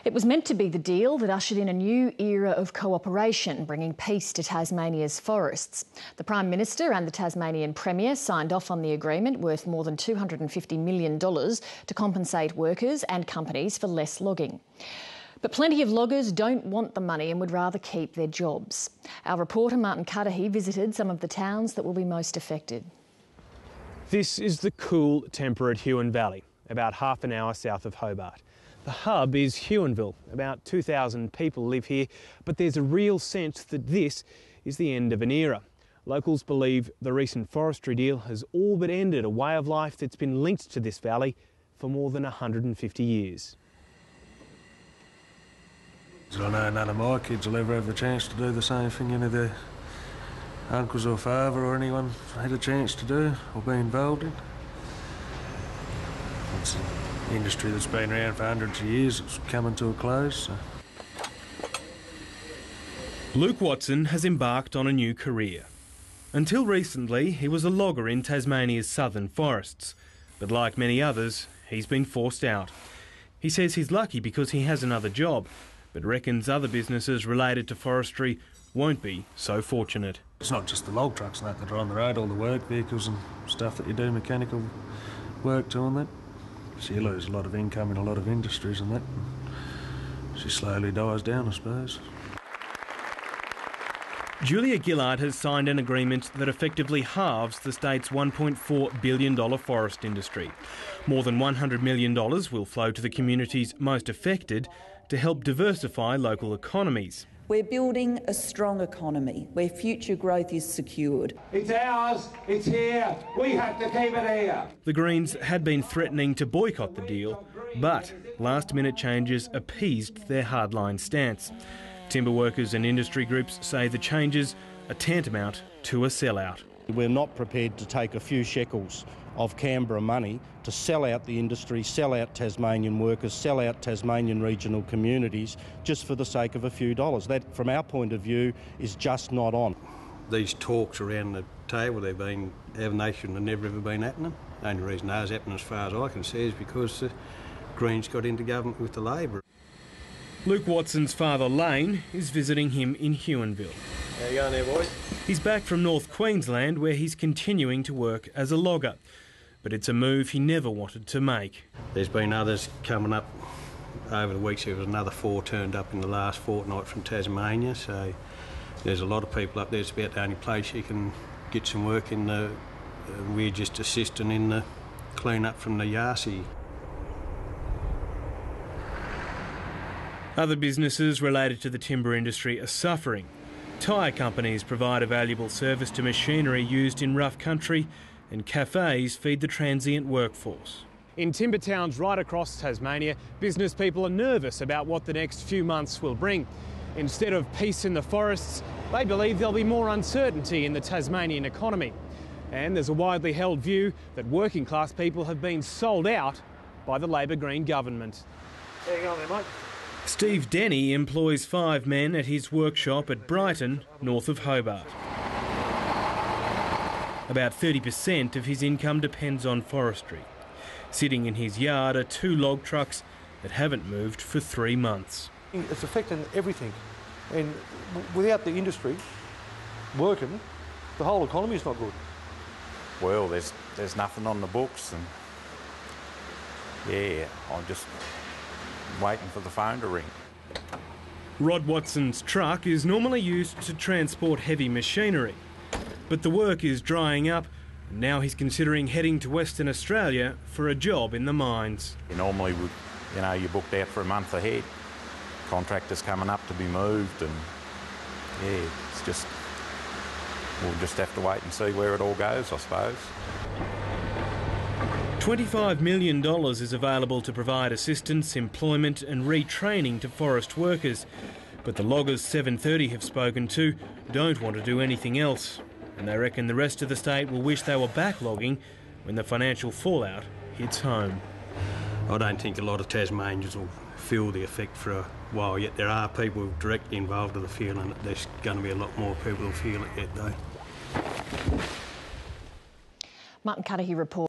It was meant to be the deal that ushered in a new era of cooperation, bringing peace to Tasmania's forests. The Prime Minister and the Tasmanian Premier signed off on the agreement worth more than $250 million to compensate workers and companies for less logging. But plenty of loggers don't want the money and would rather keep their jobs. Our reporter Martin Cudahy visited some of the towns that will be most affected. This is the cool, temperate Huonville, about half an hour south of Hobart. The hub is Huonville. About 2,000 people live here, but there's a real sense that this is the end of an era. Locals believe the recent Forestry deal has all but ended a way of life that's been linked to this valley for more than 150 years. I know none of my kids will ever have the chance to do the same thing any of their uncles or father or anyone had a chance to do or be involved in. It's an industry that's been around for hundreds of years. It's coming to a close. So. Luke Watson has embarked on a new career. Until recently, he was a logger in Tasmania's southern forests. But like many others, he's been forced out. He says he's lucky because he has another job, but reckons other businesses related to forestry won't be so fortunate. It's not just the log trucks and that are on the road, all the work vehicles and stuff that you do mechanical work to on that. So you lose a lot of income in a lot of industries and that. She slowly dies down, I suppose. Julia Gillard has signed an agreement that effectively halves the state's $1.4 billion forest industry. More than $100 million will flow to the communities most affected to help diversify local economies. We're building a strong economy where future growth is secured. It's ours, it's here, we have to keep it here. The Greens had been threatening to boycott the deal, but last-minute changes appeased their hardline stance. Timber workers and industry groups say the changes are tantamount to a sellout. We're not prepared to take a few shekels of Canberra money to sell out the industry, sell out Tasmanian workers, sell out Tasmanian regional communities just for the sake of a few dollars. That, from our point of view, is just not on. These talks around the table, they shouldn't have never ever been happening. The only reason those happening, as far as I can see, is because the Greens got into government with the Labor. Luke Watson's father, Lane, is visiting him in Huonville. How you going there, boy? He's back from North Queensland, where he's continuing to work as a logger. But it's a move he never wanted to make. There's been others coming up over the weeks. There was another 4 turned up in the last fortnight from Tasmania, so there's a lot of people up there. It's about the only place you can get some work in. We're just assisting in the clean-up from the Yasi. Other businesses related to the timber industry are suffering. Tyre companies provide a valuable service to machinery used in rough country, and cafes feed the transient workforce. In timber towns right across Tasmania, business people are nervous about what the next few months will bring. Instead of peace in the forests, they believe there'll be more uncertainty in the Tasmanian economy. And there's a widely held view that working class people have been sold out by the Labor Green government. How you going there, mate? Steve Denny employs 5 men at his workshop at Brighton, north of Hobart. About 30% of his income depends on forestry. Sitting in his yard are 2 log trucks that haven't moved for 3 months. It's affecting everything, and without the industry working, the whole economy is not good. Well, there's nothing on the books, and yeah, I'm just waiting for the phone to ring. Rod Watson's truck is normally used to transport heavy machinery, but the work is drying up, and now he's considering heading to Western Australia for a job in the mines. Normally, you're booked out for a month ahead. Contractors coming up to be moved, and yeah, we'll just have to wait and see where it all goes, I suppose. $25 million is available to provide assistance, employment and retraining to forest workers. But the loggers 730 have spoken to don't want to do anything else. And they reckon the rest of the state will wish they were back logging when the financial fallout hits home. I don't think a lot of Tasmanians will feel the effect for a while yet. There are people directly involved with the feeling that there's going to be a lot more people who feel it yet though. Martin Cudahy report.